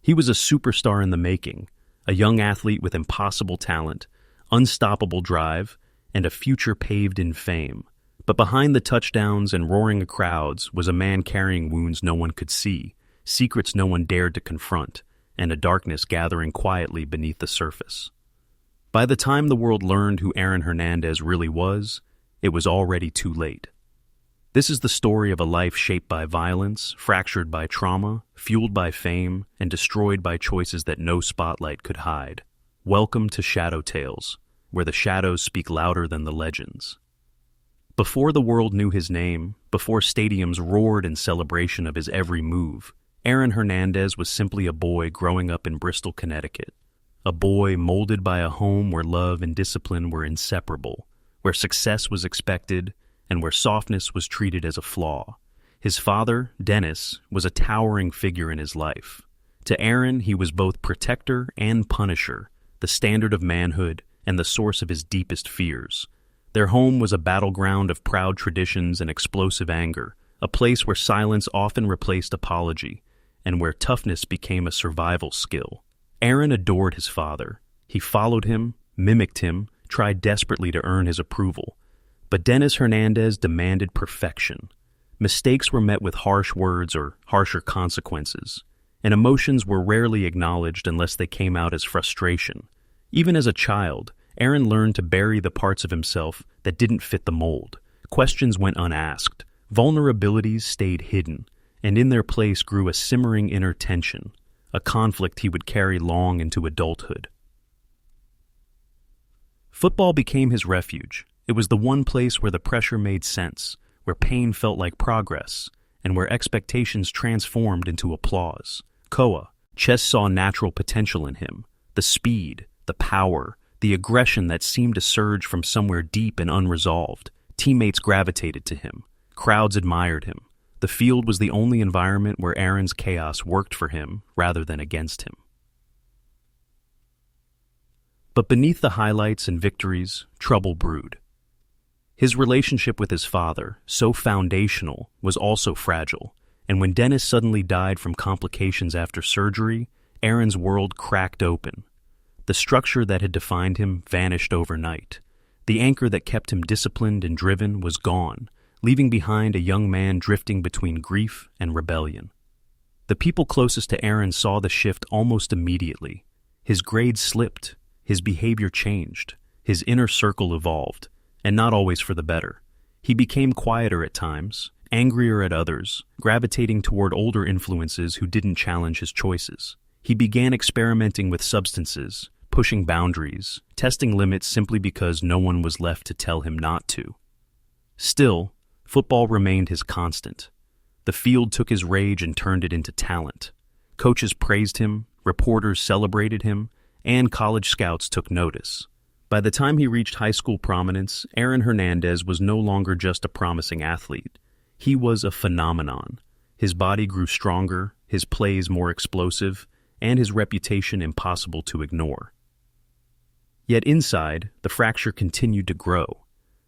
He was a superstar in the making, a young athlete with impossible talent, unstoppable drive, and a future paved in fame. But behind the touchdowns and roaring crowds was a man carrying wounds no one could see, secrets no one dared to confront, and a darkness gathering quietly beneath the surface. By the time the world learned who Aaron Hernandez really was, it was already too late. This is the story of a life shaped by violence, fractured by trauma, fueled by fame, and destroyed by choices that no spotlight could hide. Welcome to Shadow Tales, where the shadows speak louder than the legends. Before the world knew his name, before stadiums roared in celebration of his every move, Aaron Hernandez was simply a boy growing up in Bristol, Connecticut. A boy molded by a home where love and discipline were inseparable, where success was expected, and where softness was treated as a flaw. His father, Dennis, was a towering figure in his life. To Aaron, he was both protector and punisher, the standard of manhood and the source of his deepest fears. Their home was a battleground of proud traditions and explosive anger, a place where silence often replaced apology, and where toughness became a survival skill. Aaron adored his father. He followed him, mimicked him, tried desperately to earn his approval. But Dennis Hernandez demanded perfection. Mistakes were met with harsh words or harsher consequences, and emotions were rarely acknowledged unless they came out as frustration. Even as a child, Aaron learned to bury the parts of himself that didn't fit the mold. Questions went unasked, vulnerabilities stayed hidden, and in their place grew a simmering inner tension, a conflict he would carry long into adulthood. Football became his refuge. It was the one place where the pressure made sense, where pain felt like progress, and where expectations transformed into applause. Chess saw natural potential in him, the speed, the power, the aggression that seemed to surge from somewhere deep and unresolved. Teammates gravitated to him. Crowds admired him. The field was the only environment where Aaron's chaos worked for him rather than against him. But beneath the highlights and victories, trouble brewed. His relationship with his father, so foundational, was also fragile, and when Dennis suddenly died from complications after surgery, Aaron's world cracked open. The structure that had defined him vanished overnight. The anchor that kept him disciplined and driven was gone, leaving behind a young man drifting between grief and rebellion. The people closest to Aaron saw the shift almost immediately. His grades slipped, his behavior changed, his inner circle evolved, and not always for the better. He became quieter at times, angrier at others, gravitating toward older influences who didn't challenge his choices. He began experimenting with substances, pushing boundaries, testing limits simply because no one was left to tell him not to. Still, football remained his constant. The field took his rage and turned it into talent. Coaches praised him, reporters celebrated him, and college scouts took notice. By the time he reached high school prominence, Aaron Hernandez was no longer just a promising athlete. He was a phenomenon. His body grew stronger, his plays more explosive, and his reputation impossible to ignore. Yet inside, the fracture continued to grow.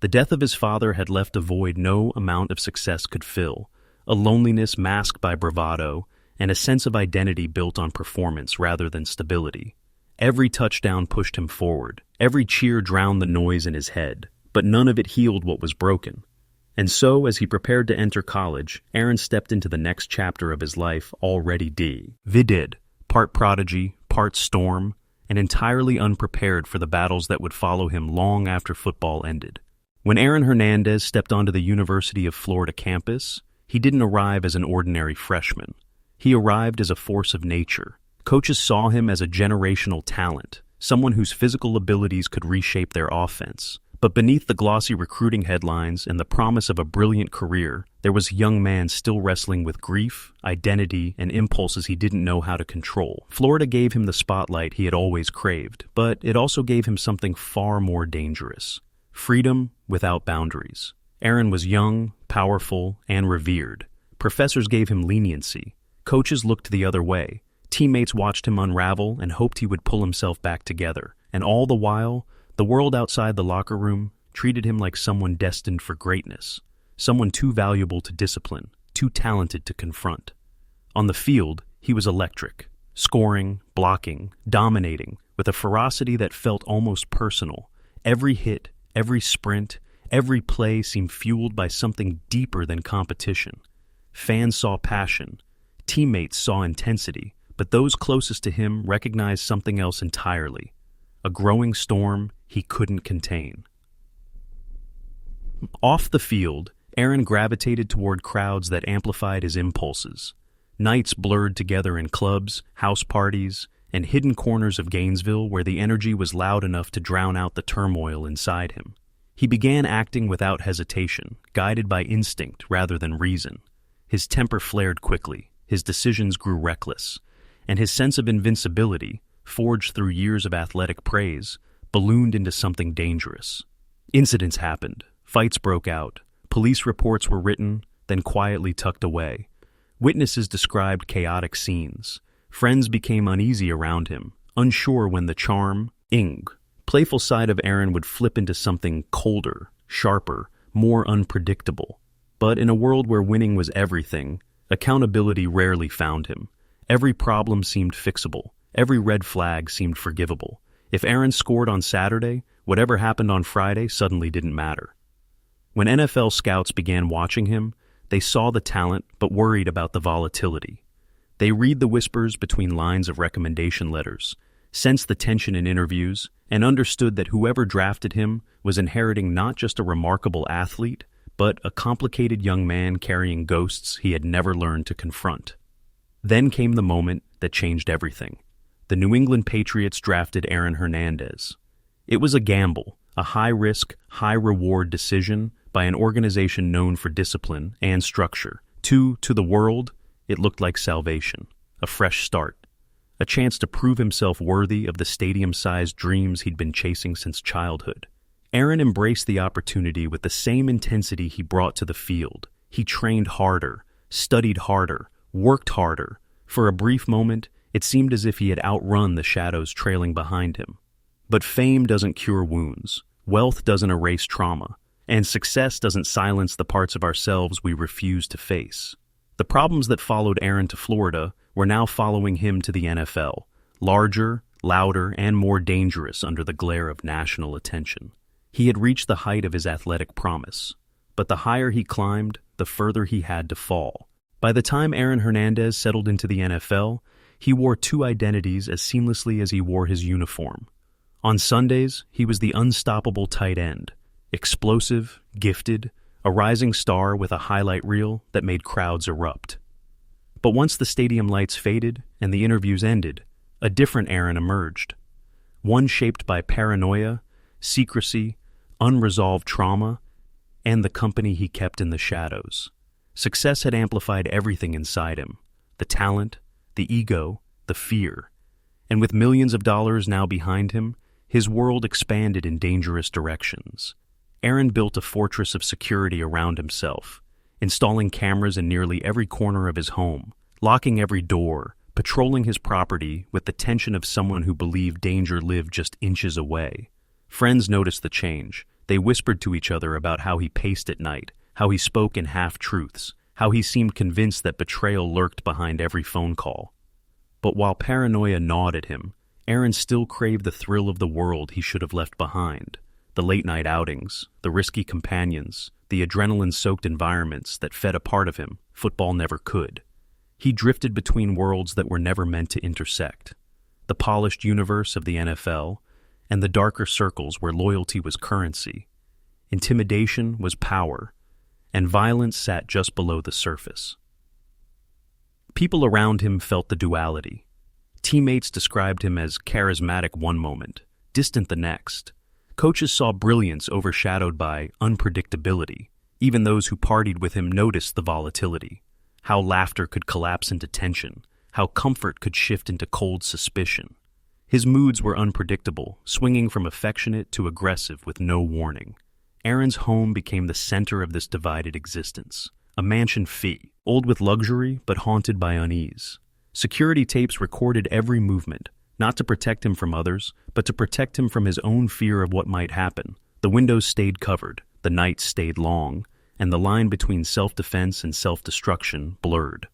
The death of his father had left a void no amount of success could fill, a loneliness masked by bravado, and a sense of identity built on performance rather than stability. Every touchdown pushed him forward, every cheer drowned the noise in his head, but none of it healed what was broken. And so, as he prepared to enter college, Aaron stepped into the next chapter of his life already divided, part prodigy, part storm, and entirely unprepared for the battles that would follow him long after football ended. When Aaron Hernandez stepped onto the University of Florida campus, he didn't arrive as an ordinary freshman. He arrived as a force of nature. Coaches saw him as a generational talent, someone whose physical abilities could reshape their offense. But beneath the glossy recruiting headlines and the promise of a brilliant career, there was a young man still wrestling with grief, identity, and impulses he didn't know how to control. Florida gave him the spotlight he had always craved, but it also gave him something far more dangerous: freedom without boundaries. Aaron was young, powerful, and revered. Professors gave him leniency. Coaches looked the other way. Teammates watched him unravel and hoped he would pull himself back together. And all the while, the world outside the locker room treated him like someone destined for greatness, someone too valuable to discipline, too talented to confront. On the field, he was electric. scoring, blocking, dominating, with a ferocity that felt almost personal. Every hit, every sprint, every play seemed fueled by something deeper than competition. Fans saw passion, teammates saw intensity, but those closest to him recognized something else entirely, a growing storm he couldn't contain. Off the field, Aaron gravitated toward crowds that amplified his impulses. Nights blurred together in clubs, house parties, and hidden corners of Gainesville where the energy was loud enough to drown out the turmoil inside him. He began acting without hesitation, guided by instinct rather than reason. His temper flared quickly, his decisions grew reckless, and his sense of invincibility, forged through years of athletic praise, ballooned into something dangerous. Incidents happened, fights broke out, police reports were written, then quietly tucked away. Witnesses described chaotic scenes. Friends became uneasy around him, unsure when the charm, playful side of Aaron would flip into something colder, sharper, more unpredictable. But in a world where winning was everything, accountability rarely found him. Every problem seemed fixable. Every red flag seemed forgivable. If Aaron scored on Saturday, whatever happened on Friday suddenly didn't matter. When NFL scouts began watching him, they saw the talent but worried about the volatility. They read the whispers between lines of recommendation letters, sensed the tension in interviews, and understood that whoever drafted him was inheriting not just a remarkable athlete, but a complicated young man carrying ghosts he had never learned to confront. Then came the moment that changed everything. The New England Patriots drafted Aaron Hernandez. It was a gamble, a high-risk, high-reward decision by an organization known for discipline and structure. To the world, it looked like salvation, a fresh start, a chance to prove himself worthy of the stadium-sized dreams he'd been chasing since childhood. Aaron embraced the opportunity with the same intensity he brought to the field. He trained harder, studied harder, worked harder. For a brief moment, it seemed as if he had outrun the shadows trailing behind him. But fame doesn't cure wounds, wealth doesn't erase trauma, and success doesn't silence the parts of ourselves we refuse to face. The problems that followed Aaron to Florida were now following him to the NFL, larger, louder, and more dangerous under the glare of national attention. He had reached the height of his athletic promise, but the higher he climbed, the further he had to fall. By the time Aaron Hernandez settled into the NFL, he wore two identities as seamlessly as he wore his uniform. On Sundays, he was the unstoppable tight end, explosive, gifted, a rising star with a highlight reel that made crowds erupt. But once the stadium lights faded and the interviews ended, a different Aaron emerged. One shaped by paranoia, secrecy, unresolved trauma, and the company he kept in the shadows. Success had amplified everything inside him, the talent, the ego, the fear. And with millions of dollars now behind him, his world expanded in dangerous directions. Aaron built a fortress of security around himself, installing cameras in nearly every corner of his home, locking every door, patrolling his property with the tension of someone who believed danger lived just inches away. Friends noticed the change. They whispered to each other about how he paced at night, how he spoke in half-truths, how he seemed convinced that betrayal lurked behind every phone call. But while paranoia gnawed at him, Aaron still craved the thrill of the world he should have left behind. The late-night outings, the risky companions, the adrenaline-soaked environments that fed a part of him football never could. He drifted between worlds that were never meant to intersect. The polished universe of the NFL and the darker circles where loyalty was currency, intimidation was power, and violence sat just below the surface. People around him felt the duality. Teammates described him as charismatic one moment, distant the next. Coaches saw brilliance overshadowed by unpredictability. Even those who partied with him noticed the volatility, how laughter could collapse into tension, how comfort could shift into cold suspicion. His moods were unpredictable, swinging from affectionate to aggressive with no warning. Aaron's home became the center of this divided existence, a mansion fee, old with luxury but haunted by unease. Security tapes recorded every movement, not to protect him from others, but to protect him from his own fear of what might happen. The windows stayed covered, the nights stayed long, and the line between self-defense and self-destruction blurred.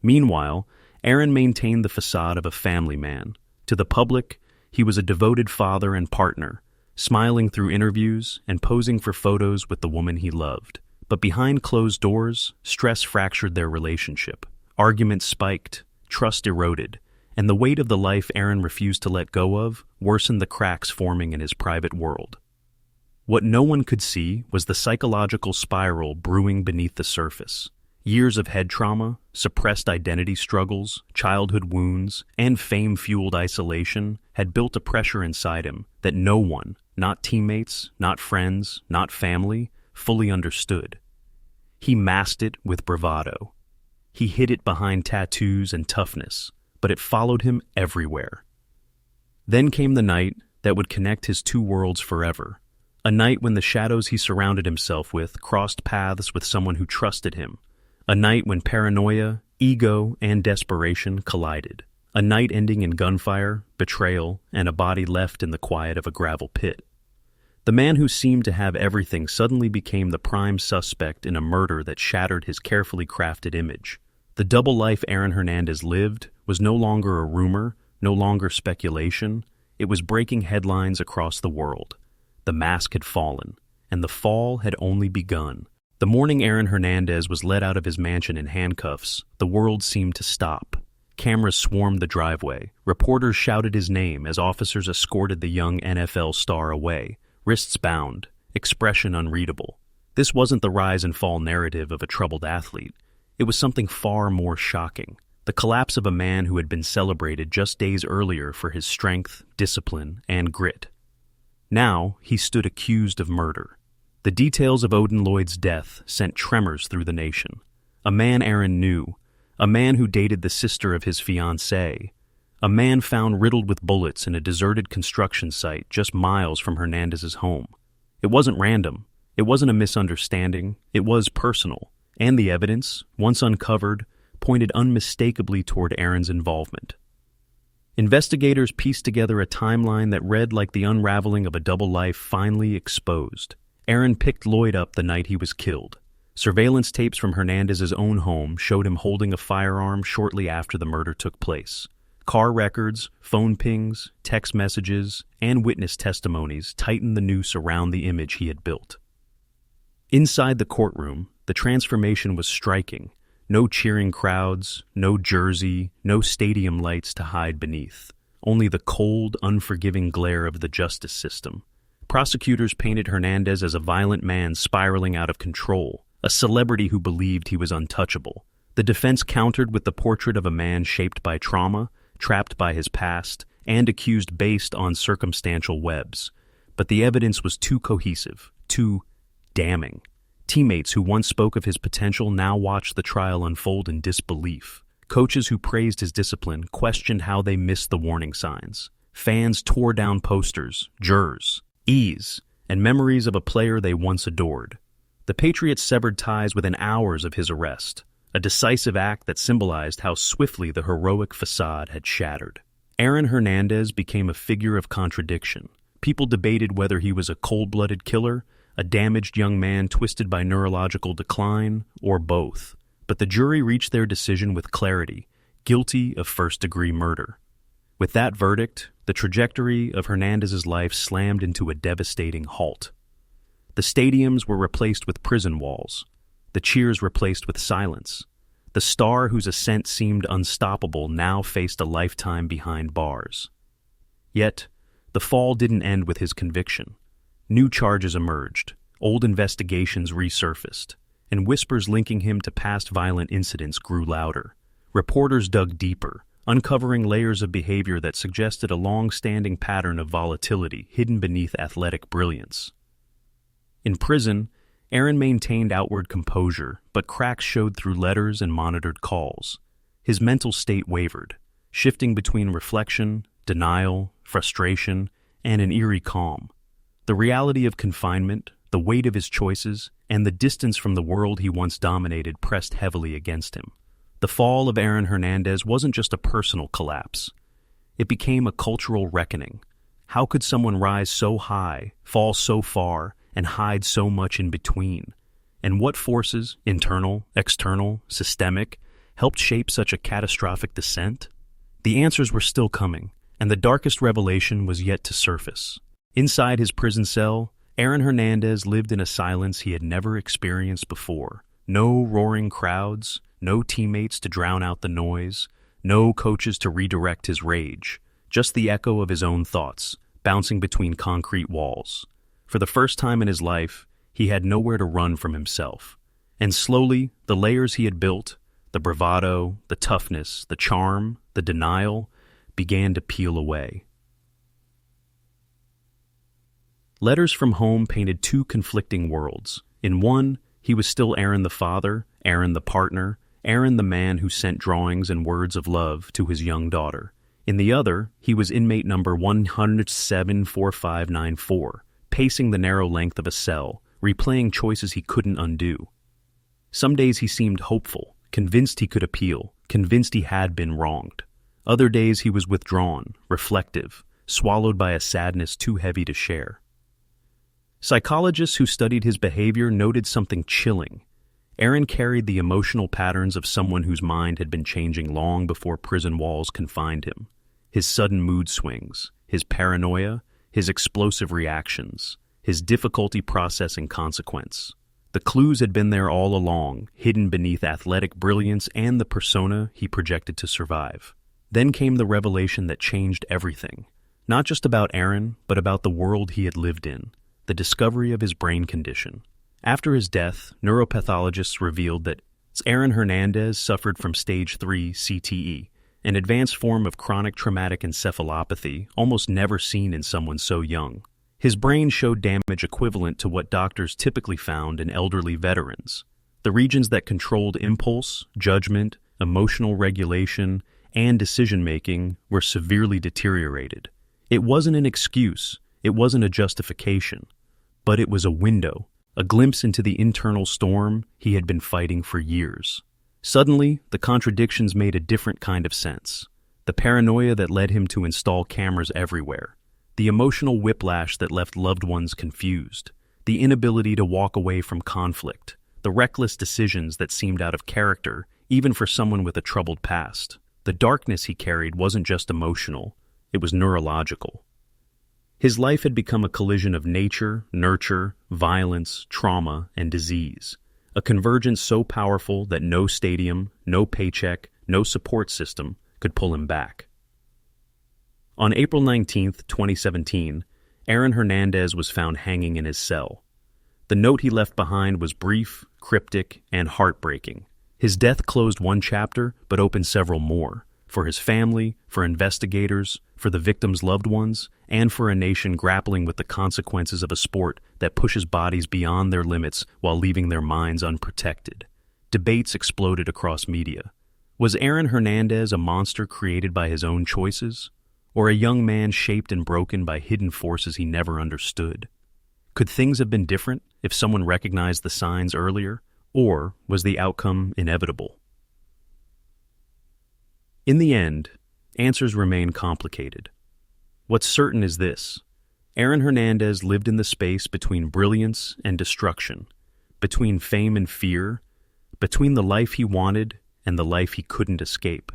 Meanwhile, Aaron maintained the facade of a family man. To the public, he was a devoted father and partner, smiling through interviews and posing for photos with the woman he loved. But behind closed doors, stress fractured their relationship. Arguments spiked, trust eroded, and the weight of the life Aaron refused to let go of worsened the cracks forming in his private world. What no one could see was the psychological spiral brewing beneath the surface. Years of head trauma, suppressed identity struggles, childhood wounds, and fame-fueled isolation had built a pressure inside him that no one, not teammates, not friends, not family, fully understood. He masked it with bravado. He hid it behind tattoos and toughness, but it followed him everywhere. Then came the night that would connect his two worlds forever. A night when the shadows he surrounded himself with crossed paths with someone who trusted him. A night when paranoia, ego, and desperation collided. A night ending in gunfire, betrayal, and a body left in the quiet of a gravel pit. The man who seemed to have everything suddenly became the prime suspect in a murder that shattered his carefully crafted image. The double life Aaron Hernandez lived was no longer a rumor, no longer speculation. It was breaking headlines across the world. The mask had fallen, and the fall had only begun. The morning Aaron Hernandez was led out of his mansion in handcuffs, the world seemed to stop. Cameras swarmed the driveway. Reporters shouted his name as officers escorted the young NFL star away, wrists bound, expression unreadable. This wasn't the rise and fall narrative of a troubled athlete. It was something far more shocking. The collapse of a man who had been celebrated just days earlier for his strength, discipline, and grit. Now he stood accused of murder. The details of Odin Lloyd's death sent tremors through the nation. A man Aaron knew, a man who dated the sister of his fiancée, a man found riddled with bullets in a deserted construction site just miles from Hernandez's home. It wasn't random. It wasn't a misunderstanding. It was personal. And the evidence, once uncovered, pointed unmistakably toward Aaron's involvement. Investigators pieced together a timeline that read like the unraveling of a double life finally exposed. Aaron picked Lloyd up the night he was killed. Surveillance tapes from Hernandez's own home showed him holding a firearm shortly after the murder took place. Car records, phone pings, text messages, and witness testimonies tightened the noose around the image he had built. Inside the courtroom, the transformation was striking. No cheering crowds, no jersey, no stadium lights to hide beneath. Only the cold, unforgiving glare of the justice system. Prosecutors painted Hernandez as a violent man spiraling out of control, a celebrity who believed he was untouchable. The defense countered with the portrait of a man shaped by trauma, trapped by his past, and accused based on circumstantial webs. But the evidence was too cohesive, too damning. Teammates who once spoke of his potential now watched the trial unfold in disbelief. Coaches who praised his discipline questioned how they missed the warning signs. Fans tore down posters, jurors, ease, and memories of a player they once adored. The Patriots severed ties within hours of his arrest, a decisive act that symbolized how swiftly the heroic facade had shattered. Aaron Hernandez became a figure of contradiction. People debated whether he was a cold-blooded killer, a damaged young man twisted by neurological decline, or both. But the jury reached their decision with clarity, guilty of first-degree murder. With that verdict, the trajectory of Hernandez's life slammed into a devastating halt. The stadiums were replaced with prison walls, the cheers replaced with silence. The star whose ascent seemed unstoppable now faced a lifetime behind bars. Yet, the fall didn't end with his conviction. New charges emerged, old investigations resurfaced, and whispers linking him to past violent incidents grew louder. Reporters dug deeper, uncovering layers of behavior that suggested a long-standing pattern of volatility hidden beneath athletic brilliance. In prison, Aaron maintained outward composure, but cracks showed through letters and monitored calls. His mental state wavered, shifting between reflection, denial, frustration, and an eerie calm. The reality of confinement, the weight of his choices, and the distance from the world he once dominated pressed heavily against him. The fall of Aaron Hernandez wasn't just a personal collapse. It became a cultural reckoning. How could someone rise so high, fall so far, and hide so much in between? And what forces, internal, external, systemic, helped shape such a catastrophic descent? The answers were still coming, and the darkest revelation was yet to surface. Inside his prison cell, Aaron Hernandez lived in a silence he had never experienced before. No roaring crowds, no teammates to drown out the noise, no coaches to redirect his rage, just the echo of his own thoughts, bouncing between concrete walls. For the first time in his life, he had nowhere to run from himself. And slowly, the layers he had built, the bravado, the toughness, the charm, the denial, began to peel away. Letters from home painted two conflicting worlds. In one, he was still Aaron the father, Aaron the partner, Aaron the man who sent drawings and words of love to his young daughter. In the other, he was inmate number 1074594, pacing the narrow length of a cell, replaying choices he couldn't undo. Some days he seemed hopeful, convinced he could appeal, convinced he had been wronged. Other days he was withdrawn, reflective, swallowed by a sadness too heavy to share. Psychologists who studied his behavior noted something chilling. Aaron carried the emotional patterns of someone whose mind had been changing long before prison walls confined him. His sudden mood swings, his paranoia, his explosive reactions, his difficulty processing consequence. The clues had been there all along, hidden beneath athletic brilliance and the persona he projected to survive. Then came the revelation that changed everything. Not just about Aaron, but about the world he had lived in. The discovery of his brain condition. After his death, neuropathologists revealed that Aaron Hernandez suffered from stage 3 CTE, an advanced form of chronic traumatic encephalopathy almost never seen in someone so young. His brain showed damage equivalent to what doctors typically found in elderly veterans. The regions that controlled impulse, judgment, emotional regulation, and decision-making were severely deteriorated. It wasn't an excuse, it wasn't a justification, but it was a window, a glimpse into the internal storm he had been fighting for years. Suddenly, the contradictions made a different kind of sense. The paranoia that led him to install cameras everywhere, the emotional whiplash that left loved ones confused, the inability to walk away from conflict, the reckless decisions that seemed out of character even for someone with a troubled past. The darkness he carried wasn't just emotional, it was neurological. His life had become a collision of nature, nurture, violence, trauma, and disease, a convergence so powerful that no stadium, no paycheck, no support system could pull him back. On April 19, 2017, Aaron Hernandez was found hanging in his cell. The note he left behind was brief, cryptic, and heartbreaking. His death closed one chapter, but opened several more, for his family, for investigators, for the victims' loved ones, and for a nation grappling with the consequences of a sport that pushes bodies beyond their limits while leaving their minds unprotected. Debates exploded across media. Was Aaron Hernandez a monster created by his own choices, or a young man shaped and broken by hidden forces he never understood? Could things have been different if someone recognized the signs earlier, or was the outcome inevitable? In the end, answers remain complicated. What's certain is this: Aaron Hernandez lived in the space between brilliance and destruction, between fame and fear, between the life he wanted and the life he couldn't escape.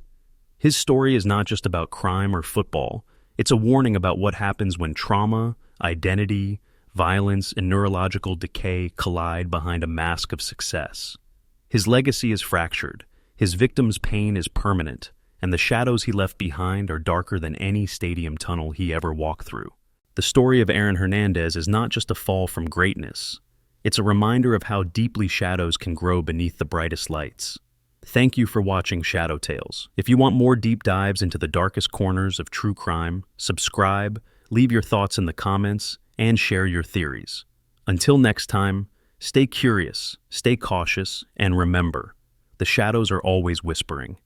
His story is not just about crime or football, it's a warning about what happens when trauma, identity, violence, and neurological decay collide behind a mask of success. His legacy is fractured, his victims' pain is permanent, and the shadows he left behind are darker than any stadium tunnel he ever walked through. The story of Aaron Hernandez is not just a fall from greatness, it's a reminder of how deeply shadows can grow beneath the brightest lights. Thank you for watching Shadow Tales. If you want more deep dives into the darkest corners of true crime, subscribe, leave your thoughts in the comments, and share your theories. Until next time, stay curious, stay cautious, and remember, the shadows are always whispering.